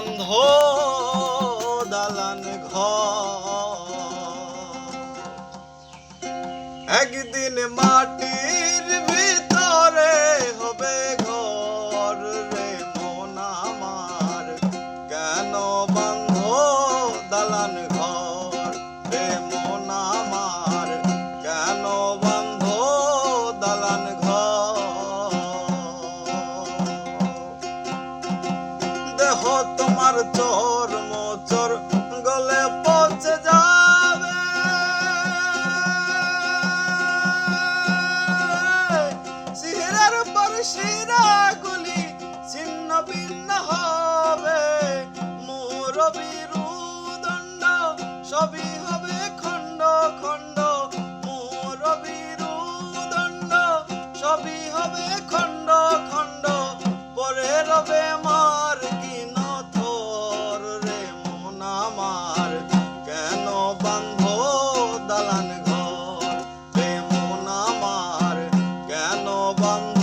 বান্ধ দালান ঘর, একদিন মাটির ভিতরে হবে ঘর রে মন আমার, কেন বান্ধ দালান ঘর রে মন আমার, কেন বান্ধ দালান ঘর। দেহ তোমার চোর মোচর গলে পচে যাবে, শিরার পর শিরা গুলি ছিন্ন ভিন্ন হবে, মুরবি রুদণ্ড সবই হবে খণ্ড খণ্ড, মুরবি রুদণ্ড সবই হবে খণ্ড খণ্ড, পরে রবে মার কিন থর রে মন আমার, কেন বান্ধ দালান ঘর রে মন আমার, কেন বান্ধ